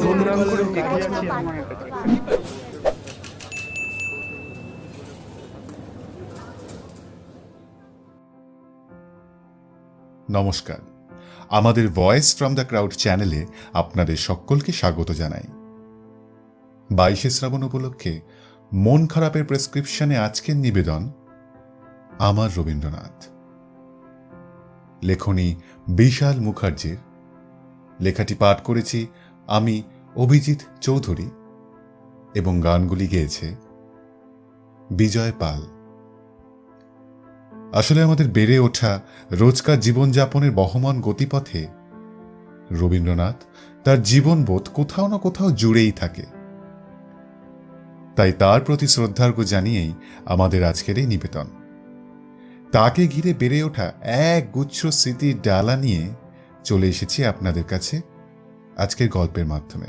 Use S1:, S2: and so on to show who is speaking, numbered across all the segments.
S1: সংগ্রাম করে দেখিয়েছি আমার কাছে।
S2: নমস্কার, আমাদের ভয়েস ফ্রম দ্য ক্রাউড চ্যানেলে আপনাদের সকলকে স্বাগত জানাই। 22শে শ্রাবণ উপলক্ষে মন খারাপের প্রেসক্রিপশনে আজকের নিবেদন আমার রবীন্দ্রনাথ। লেখনী বিশাল মুখার্জির। লেখাটি পাঠ করেছি আমি, অভিজিৎ চৌধুরী, এবং গানগুলি গেয়েছে বিজয় পাল। আসলে আমাদের বেড়ে ওঠা রোজকার জীবনযাপনের বহমান গতিপথে রবীন্দ্রনাথ তার জীবনবোধ কোথাও না কোথাও জুড়েই থাকে। তাই তার প্রতি শ্রদ্ধার্ঘ্য জানিয়েই আমাদের আজকের এই নিবেদন। তাকে ঘিরে বেড়ে ওঠা এক গুচ্ছ স্মৃতির ডালা নিয়ে চলে এসেছি আপনাদের কাছে আজকের গল্পের মাধ্যমে।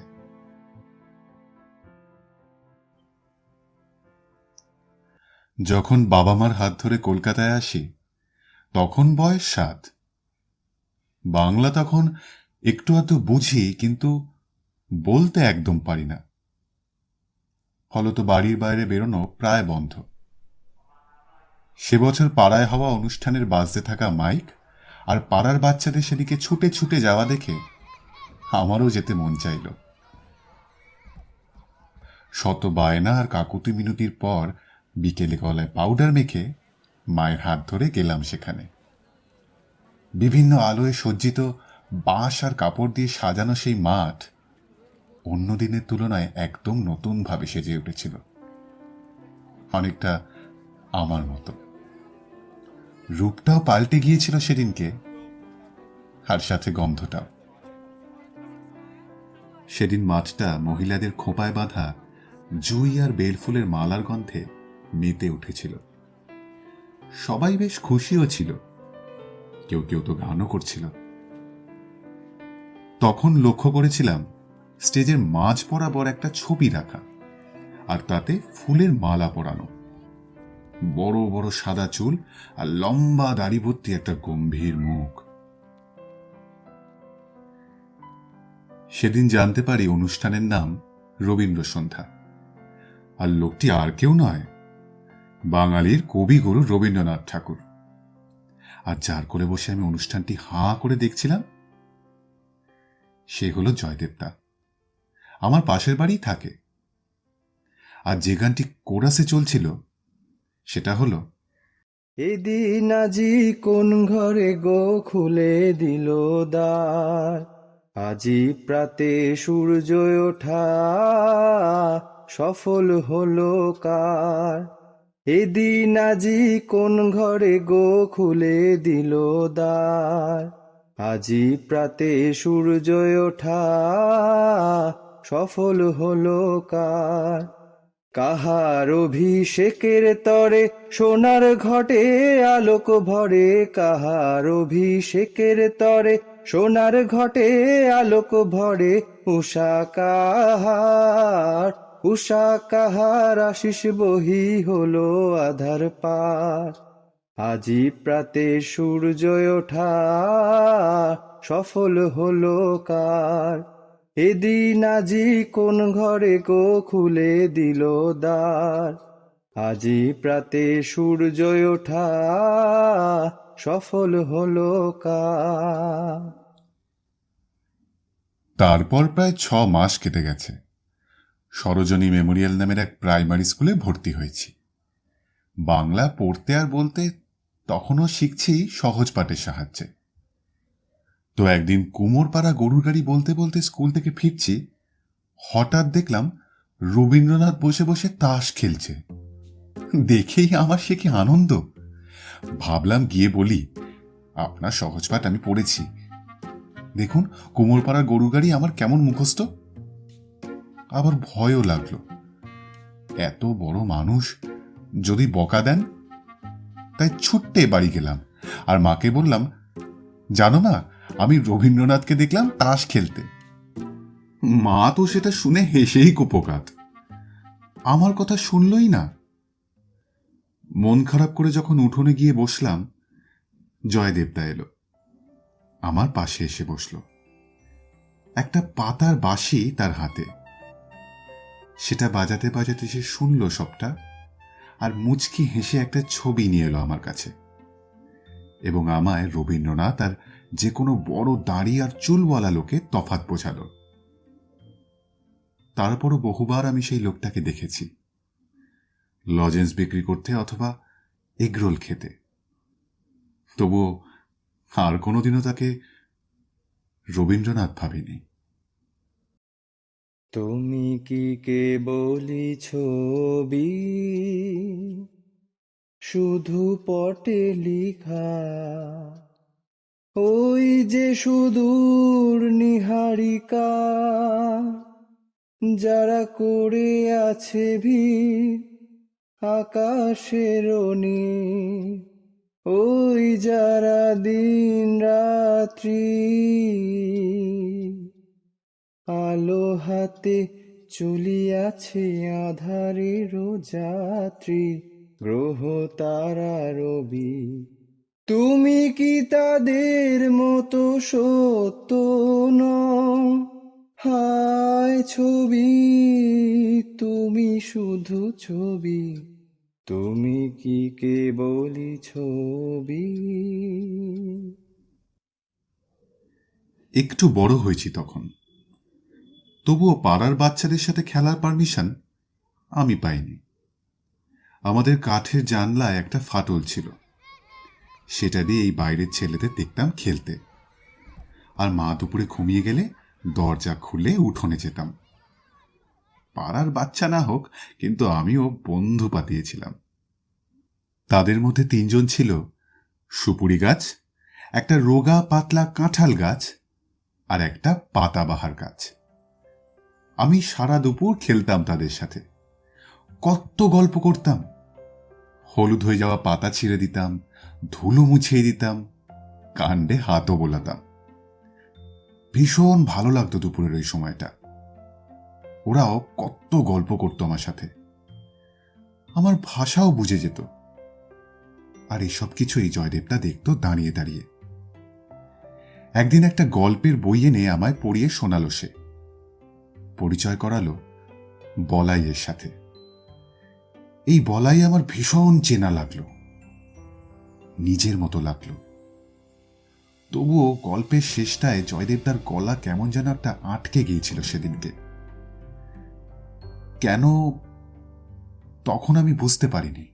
S2: যখন বাবা মার হাত ধরে কলকাতায় আসি তখন বয়স 7। বাংলা তখন একটু আধটু বুঝি, কিন্তু বলতে একদম পারি না। ফলত বাড়ির বাইরে বেরোনো প্রায় বন্ধ। সে বছর পাড়ায় হওয়া অনুষ্ঠানের বাজতে থাকা মাইক আর পাড়ার বাচ্চাদের সেদিকে ছুটে ছুটে যাওয়া দেখে আমারও যেতে মন চাইল। শত বায়না আর কাকুতি মিনতির পর বিকেলে গলায় পাউডার মেখে মায়ের হাত ধরে গেলাম সেখানে। বিভিন্ন আলোয় সজ্জিত বাঁশ আর কাপড় দিয়ে সাজানো সেই মাঠ অন্য দিনের তুলনায় একদম নতুনভাবে সেজে উঠেছিল, অনেকটা আমার মতো। রূপটাও পাল্টে গিয়েছিল সেদিনকে, আর সাথে গন্ধটাও। সেদিন মাঠটা মহিলাদের খোঁপায় বাঁধা জুই আর বেলফুলের মালার গন্ধে মেতে উঠেছিল। সবাই বেশ খুশিও ছিল, কেউ কেউ তো গানও করছিল। তখন লক্ষ্য করেছিলাম স্টেজের মাঝ বরাবর একটা ছবি রাখা, আর তাতে ফুলের মালা পরানো। বড় বড় সাদা চুল আর লম্বা দাড়ি ভর্তি একটা গম্ভীর মুখ। সেদিন জানতে পারি অনুষ্ঠানের নাম রবীন্দ্র সন্ধ্যা, আর লোকটি আর কেউ নয়, বাঙালির কবিগুরু রবীন্দ্রনাথ ঠাকুর। আর যার কোলে বসে আমি অনুষ্ঠানটি হাঁ করে দেখছিলাম সে হলো জয়দেবদা। আমার পাশের বাড়ি থাকে। আর যে গানটি কোরাসে চলছিল সেটা হলো,
S1: এদিন আজি কোন ঘরে গো খুলে দিল দ্বার, আজি প্রাতে সূর্য ওঠা সফল হলো কার। এদিন আজি কোন ঘরে গো খুলে দিল দ্বার, আজি প্রাতে সূর্য ওঠা সফল হলো কার। কাহার অভিষেকের তরে সোনার ঘটে আলোক ভরে, কাহার অভিষেকের তরে সোনার ঘটে আলোক ভরে। উষা কাহার, উষা কাহার আশিস বহি হলো আধার পার। আজি প্রাতে সূর্য ওঠা সফল হলো কার। এদিন আজি কোন ঘরে গো খুলে দিল দ্বার, আজি প্রাতে সূর্য ওঠা সফল হলো কার।
S2: তারপর প্রায় 6 মাস কেটে গেছে। সরোজনী মেমোরিয়াল নামের এক প্রাইমারি স্কুলে ভর্তি হয়েছি। বাংলা পড়তে আর বলতে তখনও শিখছি সহজ পাঠের সাহায্যে। তো একদিন কুমোরপাড়া গরুর গাড়ি বলতে বলতে স্কুল থেকে ফিরছি, হঠাৎ দেখলাম রবীন্দ্রনাথ বসে বসে তাস খেলছে। দেখেই আমার সে কি আনন্দ! ভাবলাম গিয়ে বলি, আপনার সহজ পাঠ আমি পড়েছি, দেখুন কুমোরপাড়ার গরুর গাড়ি আমার কেমন মুখস্থ। আবার ভয়ও লাগলো, এত বড় মানুষ যদি বকা দেন। তাই ছুট্টে বাড়ি গেলাম আর মাকে বললাম, জানো মা, আমি রবীন্দ্রনাথকে দেখলাম তাস খেলতে। মা তো সেটা শুনে হেসেই কুপোকাত, আমার কথা শুনলই না। মন খারাপ করে যখন উঠোনে গিয়ে বসলাম, জয়দেবদা এলো, আমার পাশে এসে বসল। একটা পাতার বাঁশি তার হাতে। সেটা বাজাতে বাজাতে সে শুনল সবটা, আর মুচকি হেসে একটা ছবি নিয়ে এলো আমার কাছে এবং আমায় রবীন্দ্রনাথ আর যে কোনো বড় দাড়ি আর চুলওয়ালা লোকে তফাৎ বোঝালো। তারপরও বহুবার আমি সেই লোকটাকে দেখেছি, লজেন্স বিক্রি করতে অথবা এগরোল খেতে। তবুও আর কোনোদিনও তাকে রবীন্দ্রনাথ ভাবিনি।
S1: তুমি কি কেবলই ছবি, শুধু পটে লিখা, ওই যে সুদূর নিহারিকা, যারা করে আছে ভিড় আকাশের নীল, ওই যারা দিন রাত্রি আলো হাতে চলিয়াছে আধারের যাত্রী, গ্রহ তারা রবি। তুমি কি তাদের মতো সত্য নও? হায় ছবি, তুমি শুধু ছবি, তুমি কি কেবলই ছবি।
S2: একটু বড় হয়েছি তখন, তবুও পাড়ার বাচ্চাদের সাথে খেলার পারমিশন আমি পাইনি। আমাদের কাঠের জানলায় একটা ফাটল ছিল, সেটা দিয়ে এই বাইরের ছেলেদের দেখতাম খেলতে, আর মা দুপুরে ঘুমিয়ে গেলে দরজা খুলে উঠোনে যেতাম। পাড়ার বাচ্চা না হোক, কিন্তু আমিও বন্ধু পাতিয়েছিলাম। তাদের মধ্যে 3 জন ছিল সুপুরি গাছ, একটা রোগা পাতলা কাঁঠাল গাছ, আর একটা পাতাবাহার গাছ। আমি সারা দুপুর খেলতাম তাদের সাথে, কত গল্প করতাম। হলুদ হয়ে যাওয়া পাতা ছিঁড়ে দিতাম, ধুলো মুছিয়ে দিতাম, কাণ্ডে হাতও বোলাতাম। ভীষণ ভালো লাগতো দুপুরের ওই সময়টা। ওরাও কত গল্প করতো আমার সাথে, আমার ভাষাও বুঝে যেত। আর এসব কিছুই জয়দেবটা দেখতো দাঁড়িয়ে দাঁড়িয়ে। একদিন একটা গল্পের বই এনে আমায় পড়িয়ে শোনালো সে। পরিচয় করালো বলাইয়ের সাথে। এই বলাই আমার ভীষণ চেনা লাগলো, নিজের মতো লাগলো। তবুও গল্পের শেষটায় জয়দেবদার গলা কেমন যেন একটা আটকে গিয়েছিল সেদিনকে। কেন তখন আমি বুঝতে পারিনি,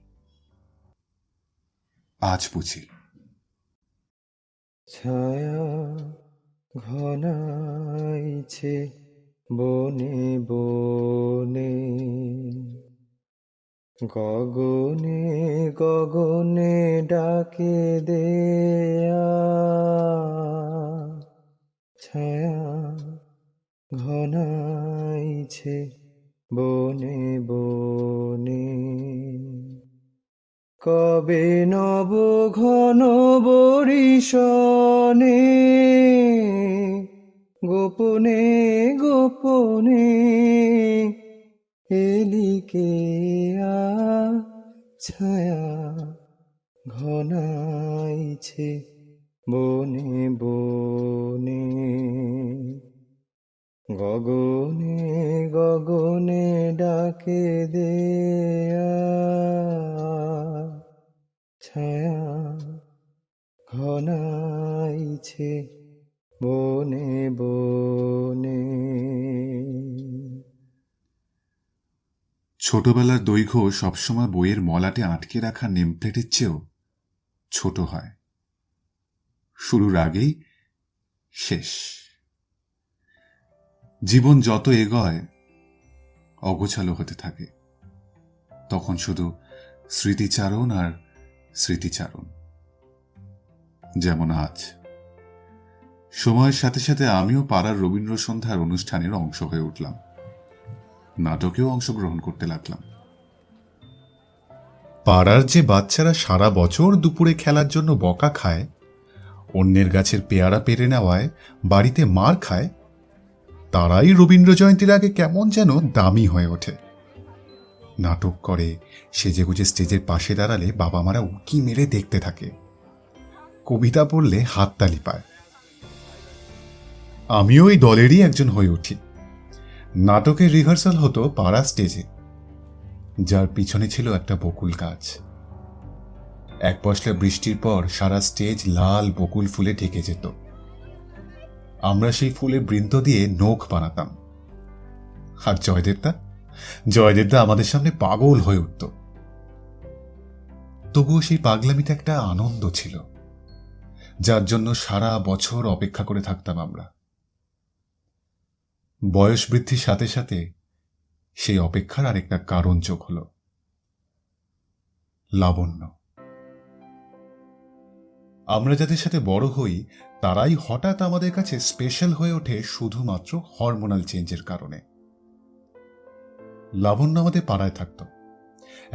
S2: আজ বুঝি।
S1: ছায়া ঘনাইছে বনে বনে, গগনে গগনে ডাকে দেয়া। ছায়া ঘনাইছে বনে বনে, কবে নব ঘন বরিশনে, গোপনে গোপনে এলিকে আ। ছায়া ঘনাইছে বনে বনে, গগনে গগনে ডাকে দেয়া। ছায়া ঘনাইছে বনে বনে।
S2: ছোটবেলার দৈর্ঘ্য সবসময় বইয়ের মলাটে আটকে রাখা নেমপ্লেটের চেয়েও ছোট হয়। শুরুর আগেই শেষ। জীবন যত এগোয় অগোছালো হতে থাকে, তখন শুধু স্মৃতিচারণ আর স্মৃতিচারণ। যেমন আজ সময়ের সাথে সাথে আমিও পাড়ার রবীন্দ্র সন্ধ্যার অনুষ্ঠানের অংশ হয়ে উঠলাম, নাটকেও অংশগ্রহণ করতে লাগলাম। পাড়ার যে বাচ্চারা সারা বছর দুপুরে খেলার জন্য বকা খায়, অন্যের গাছের পেয়ারা পেরে নেওয়ায় বাড়িতে মার খায়, তারাই রবীন্দ্র জয়ন্তীর আগে কেমন যেন দামি হয়ে ওঠে। নাটক করে, সেজেগুজে স্টেজের পাশে দাঁড়ালে বাবা মারা উকি মেরে দেখতে থাকে, কবিতা পড়লে হাততালি পায়। আমিও ওই দলেরই একজন হয়ে উঠি। নাটকের রিহার্সাল হতো পাড়া স্টেজে, যার পিছনে ছিল একটা বকুল গাছ। এক পশলা বৃষ্টির পর সারা স্টেজ লাল বকুল ফুলে ঢেকে যেত। আমরা সেই ফুলের বৃন্ত দিয়ে নখ বানাতাম। আর জয়দেবদা আমাদের সামনে পাগল হয়ে উঠত। তবুও সেই পাগলামিতে একটা আনন্দ ছিল, যার জন্য সারা বছর অপেক্ষা করে থাকতাম আমরা। বয়স বৃদ্ধির সাথে সাথে সেই অপেক্ষার আরেকটা কারণ যোগ হল, লাবণ্য। আমরা যাদের সাথে বড় হই তারাই হঠাৎ আমাদের কাছে স্পেশাল হয়ে ওঠে শুধুমাত্র হরমোনাল চেঞ্জের কারণে। লাবণ্য আমাদের পাড়ায় থাকত,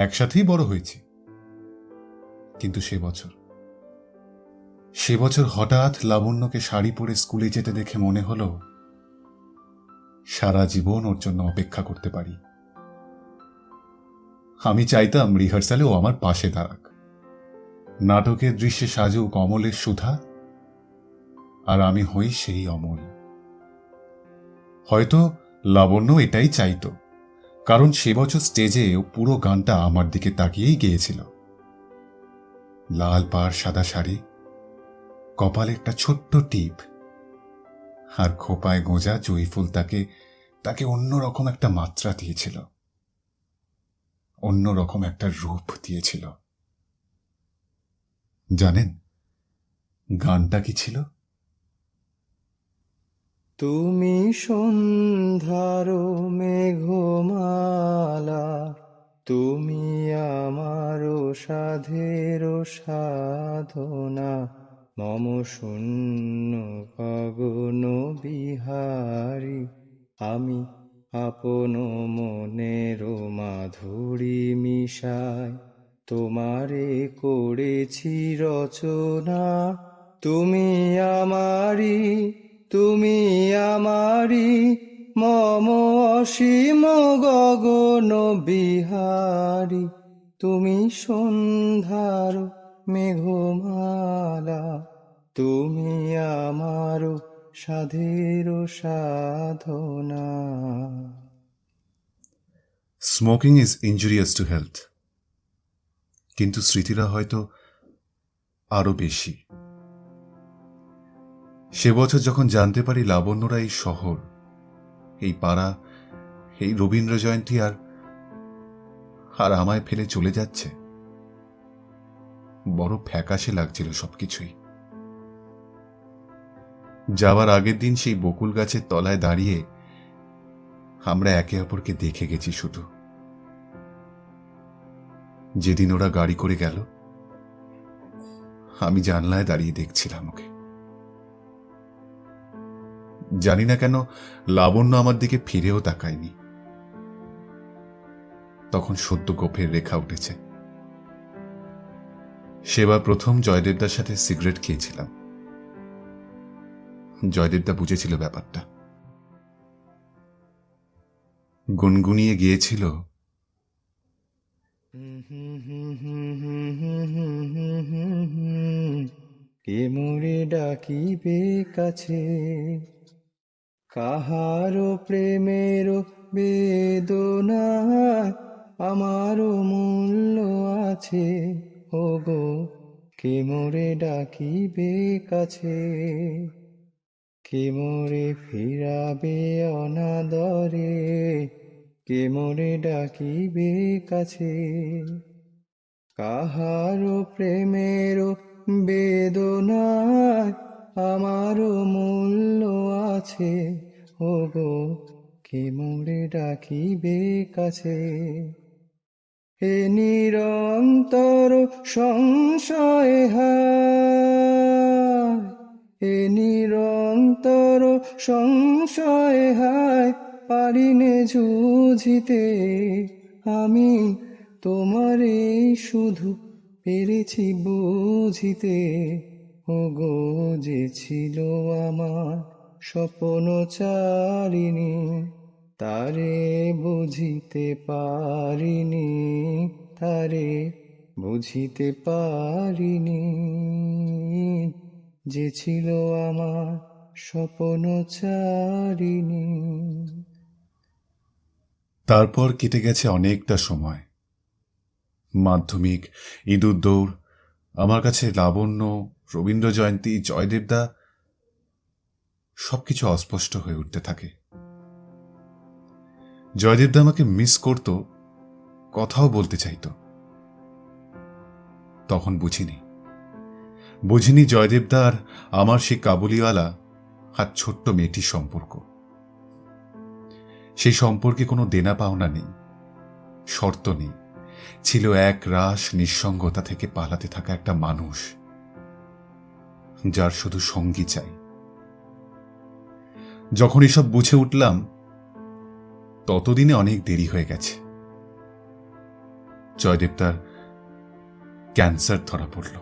S2: একসাথেই বড় হয়েছি। কিন্তু সে বছর হঠাৎ লাবণ্যকে শাড়ি পরে স্কুলে যেতে দেখে মনে হলো সারা জীবন ওর জন্য অপেক্ষা করতে পারি। আমি চাইতাম রিহার্সালেও আমার পাশে দাঁড়াক, নাটকের দৃশ্যে সাজুক অমলের সুধা, আর আমি হই সেই অমল। হয়তো লাবণ্য এটাই চাইতো, কারণ সে বছর স্টেজে ও পুরো গানটা আমার দিকে তাকিয়েই গেয়েছিল। লাল পাড় সাদা শাড়ি, কপালে একটা ছোট্ট টিপ, আর খোপায় গোঁজা জয়ফুল তাকে অন্যরকম একটা মাত্রা দিয়েছিল, অন্যরকম একটা রূপ দিয়েছিল। জানেন গানটা কি ছিল?
S1: তুমি সন্ধ্যার মেঘমালা, তুমি আমার সাধের সাধনা, মম শূন্য গগন বিহারী, আমি আপন মনের মাধুরী মিশায় তোমারে করেছি রচনা। তুমি আমারি মম অসীম গগন বিহারী, তুমি সন্ধ্যার মেঘমালা, তুমি আমার সাধের সাধনা।
S2: Smoking is injurious to health, কিন্তু স্মৃতিরা হয়তো আরো বেশি। সে বছর যখন জানতে পারি লাবণ্যরা এই শহর, এই পাড়া, এই রবীন্দ্র জয়ন্তী আর আমায় ফেলে চলে যাচ্ছে, বড় ফ্যাকাশে লাগছিল সবকিছুই। যাওয়ার আগের দিন সেই বকুল গাছের তলায় দাঁড়িয়ে আমরা একে অপরকে দেখে গেছি শুধু। যেদিন ওরা গাড়ি করে গেল, আমি জানলায় দাঁড়িয়ে দেখছিলাম ওকে। জানি না কেন লাবণ্য আমার দিকে ফিরেও তাকায়নি। তখন সদ্য গোফের রেখা উঠেছে। সেবার প্রথম জয়দেবদার সাথে সিগারেট খেয়েছিলাম। জয়দেবদা বুঝেছিল ব্যাপারটা। গুনগুনিয়ে গিয়েছিল,
S1: কে মোরে ডাকিবে কাছে, কাহারো প্রেমের বেদনায় আমারও মূল্য আছে, ও গো কে মোরে ডাকিবে কাছে, কে মোরে ফিরাবে অনাদরে, কে মোরে ডাকিবে কাছে, কাহারো প্রেমের বেদনায় আমারও মূল্য আছে, ও গো কে মোরে ডাকিবে কাছে। এ নিরন্তর সংশয় হায়, এ নিরন্তর সংশয় হায়, পারিনে যুঝিতে আমি তোমারে শুধু পেরেছি বুঝিতে, ও গো যে ছিল আমার স্বপ্ন চারিণী, তারে বুঝিতে পারিনি, তারে বুঝিতে পারিনি, যে ছিল আমার স্বপ্ন চারিণী।
S2: তারপর কেটে গেছে অনেকটা সময়। মাধ্যমিক, ইঁদুর দৌড়, আমার কাছে লাবণ্য, রবীন্দ্র জয়ন্তী, জয়দেবদা সবকিছু অস্পষ্ট হয়ে উঠতে থাকে। জয়দেবদা আমাকে মিস করত, কথাও বলতে চাইত। তখন বুঝিনি জয়দেবদা আর আমার সেই কাবুলিওয়ালা আর ছোট্ট মেয়েটির সম্পর্ক। সেই সম্পর্কে কোনো দেনা পাওনা নেই, শর্ত নেই, ছিল এক রাস নিঃসঙ্গতা থেকে পালাতে থাকা একটা মানুষ, যার শুধু সঙ্গী চাই। যখন এসব বুঝে উঠলাম, ততদিনে অনেক দেরি হয়ে গেছে। জয়দেবদার ক্যান্সার ধরা পড়ল।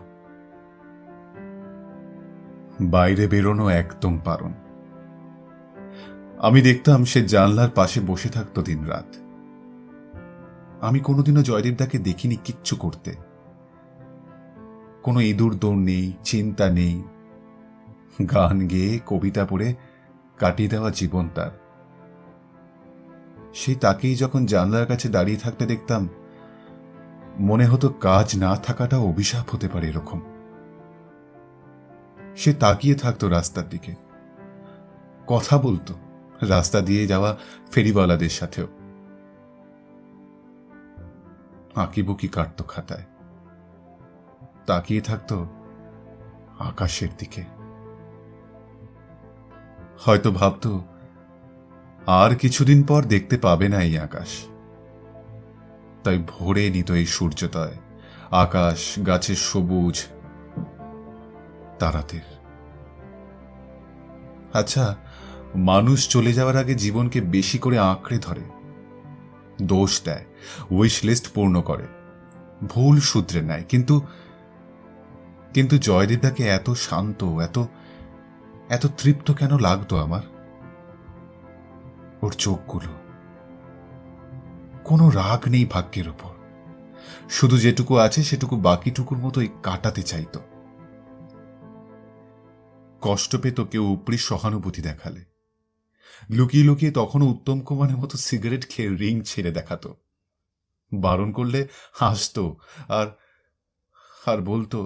S2: বাইরে বেরোনো একদম বারণ। আমি দেখতাম সে জানলার পাশে বসে থাকতো দিনরাত। আমি কোনোদিনও জয়দেবদাকে দেখিনি কিচ্ছু করতে। কোনো ইঁদুর দৌড় নেই, চিন্তা নেই, গান গেয়ে কবিতা পড়ে কাটিয়ে দেওয়া জীবন তার। সেই তাকেই যখন জানলার কাছে দাঁড়িয়ে থাকতে দেখতাম, মনে হতো কাজ না থাকাটা অভিশাপ হতে পারে এরকম। সে তাকিয়ে থাকতো রাস্তার দিকে, কথা বলতো রাস্তা দিয়ে যাওয়া ফেরিওয়ালাদের সাথেও, আঁকিবুকি কাটতো খাতায়, তাকিয়ে থাকতো আকাশের দিকে। হয়তো ভাবতো আর কিছুদিন পর দেখতে পাবে না এই আকাশ, তাই ভরে নিত এই সূর্যোদয়, আকাশ, গাছের সবুজ, তারাদের। আচ্ছা, মানুষ চলে যাওয়ার আগে জীবনকে বেশি করে আঁকড়ে ধরে, দোষ দেয়, উইশ লিস্ট পূর্ণ করে, ভুল সূত্রে নেয়। কিন্তু জয়দেবদাকে এত শান্ত, এত তৃপ্ত কেন লাগতো আমার? ওর চোখগুলো, কোনো রাগ নেই ভাগ্যের ওপর, শুধু যেটুকু আছে সেটুকু বাকিটুকুর মতোই কাটাতে চাইতো। কষ্ট পেত কেউ উপরি সহানুভূতি দেখালে, লুকিয়ে লুকিয়ে তখনও উত্তম কুমারের মতো সিগারেট খেয়ে রিং ছেড়ে দেখাতো। বারণ করলে হাসতো আর বলতো,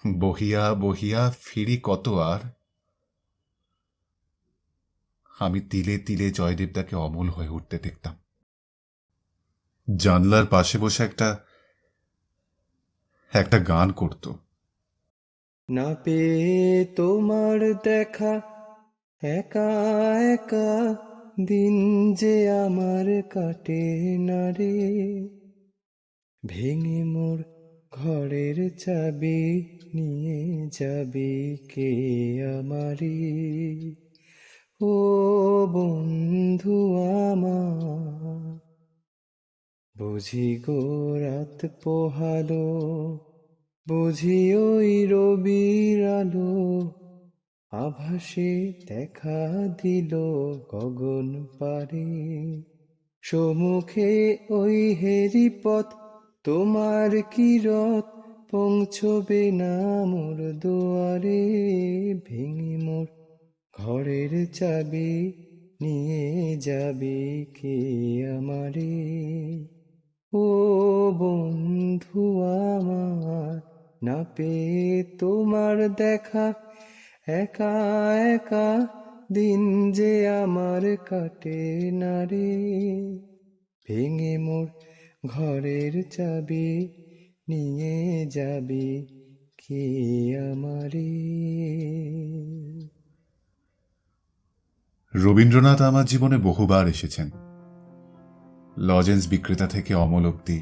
S2: বহিয়া বহিয়া ফিরি কত আর। আমি তিলে তিলে জয়দেবদাকে অমল হয়ে উঠতে দেখতাম। জানলার পাশে বসে একটা গান করত।
S1: না পেয়ে তোমার দেখা, একা একা দিন যে আমার কাটে না রে। ভেঙে মোর ঘরের চাবি নিয়ে যাবি কে আমারে। ও বন্ধু আমার, বুঝি গো রাত পোহালো, বুঝি ওই রবির আলো, আভাসে দেখা দিল গগন পারে। সম্মুখে ওই হেরি পথ, তোমার কিরত পৌঁছবে না মোর দুয়ারে। ভেঙে মোর ঘরের চাবি নিয়ে যাবি কে আমারে। ও বন্ধু আমার, না পেয়ে তোমার দেখা, একা একা দিন যে আমার কাটে না রে। ভেঙে মোর ঘরের চাবি নিয়ে যাবি কে আমারে।
S2: রবীন্দ্রনাথ আমার জীবনে বহুবার এসেছেন। লজেন্স বিক্রেতা থেকে অমল অব্দি,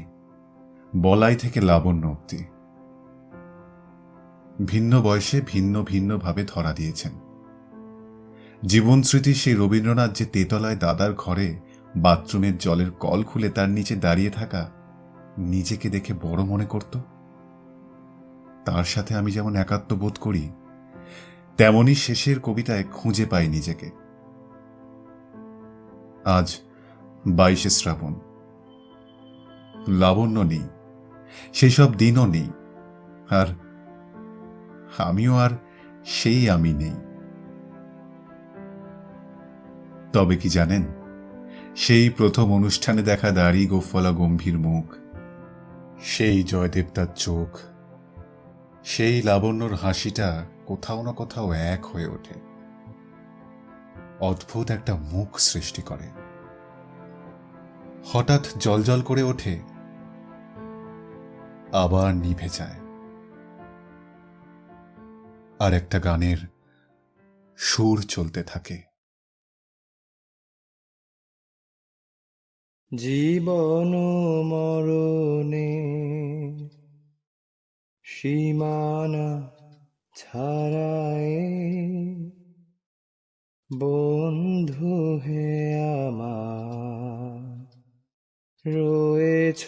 S2: বলাই থেকে লাবণ্য অব্দি, ভিন্ন বয়সে ভিন্ন ভিন্ন ভাবে ধরা দিয়েছেন। জীবন স্মৃতি সেই রবীন্দ্রনাথ যে তেতলায় দাদার ঘরে বাথরুমের জলের কল খুলে তার নিচে দাঁড়িয়ে থাকা নিজেকে দেখে বড় মনে করত, তার সাথে আমি যেমন একাত্ম বোধ করি, তেমনি শেষের কবিতায় খুঁজে পাই নিজেকে। আজ 22শে শ্রাবণ, লাবণ্য নেই, সেসব দিনও নেই, আর আমিও আর সেই আমি নেই। তবে কি জানেন, সেই প্রথম অনুষ্ঠানে দেখা দাড়ি গোফলা গম্ভীর মুখ, সেই জয়দেব তার চোখ, সেই লাবণ্যর হাসিটা কোথাও না কোথাও এক হয়ে ওঠে, অদ্ভুত একটা মুখ সৃষ্টি করে। হঠাৎ জলজল করে ওঠে, আবার নিভে যায়, আর একটা গানের সুর চলতে থাকে।
S1: জীবন মরণে সীমানা ছাড়ায় বন্ধু হে আমার রয়েছ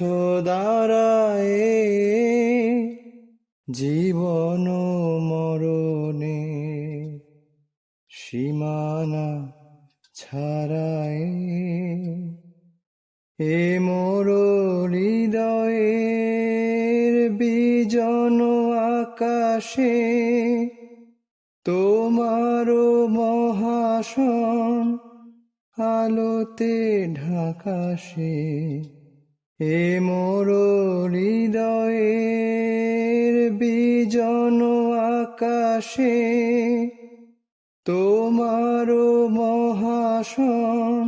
S1: দাঁড়ায়। জীবন মরণে সীমানা ছাড়ায় এ মোর হৃদয়ের বিজন আকাশে তোমারও মহাসন আলোতে ঢাকাশে। এ মোর হৃদয়ের বিজন আকাশে তোমারও মহাসন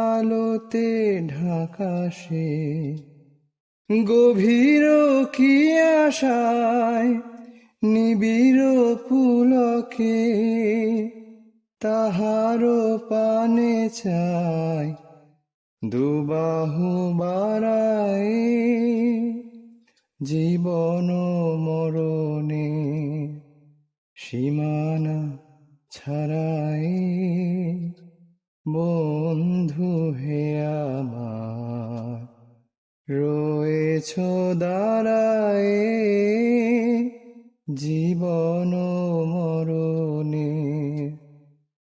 S1: আলোতে ঢাকাশে। গভীর কি আশায় নিবিড় পুলকে তাহারও পানে চাই দুবাহু বাড়ায়। জীবন মরণে সীমানা ছাড়াই বন্ধু হে আমার রয়েছ দাঁড়ায়। জীবন মরণে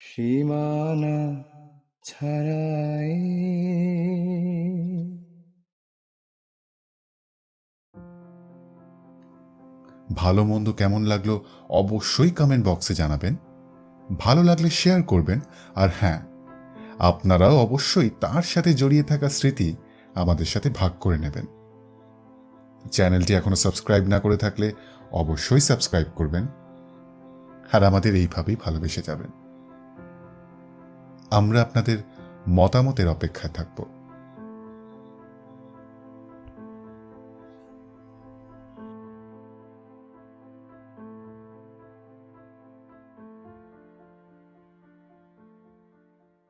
S1: সীমানা ছাড়াই।
S2: ভালো মন্দ কেমন লাগলো অবশ্যই কমেন্ট বক্সে জানাবেন, ভালো লাগলে শেয়ার করবেন, আর হ্যাঁ, আপনারাও অবশ্যই তার সাথে জড়িয়ে থাকা স্মৃতি আমাদের সাথে ভাগ করে নেবেন। চ্যানেলটি এখনো সাবস্ক্রাইব না করে থাকলে অবশ্যই সাবস্ক্রাইব করবেন, আর আমাদের এইভাবেই ভালোবেসে যাবেন। আমরা আপনাদের মতামতের অপেক্ষায় থাকব।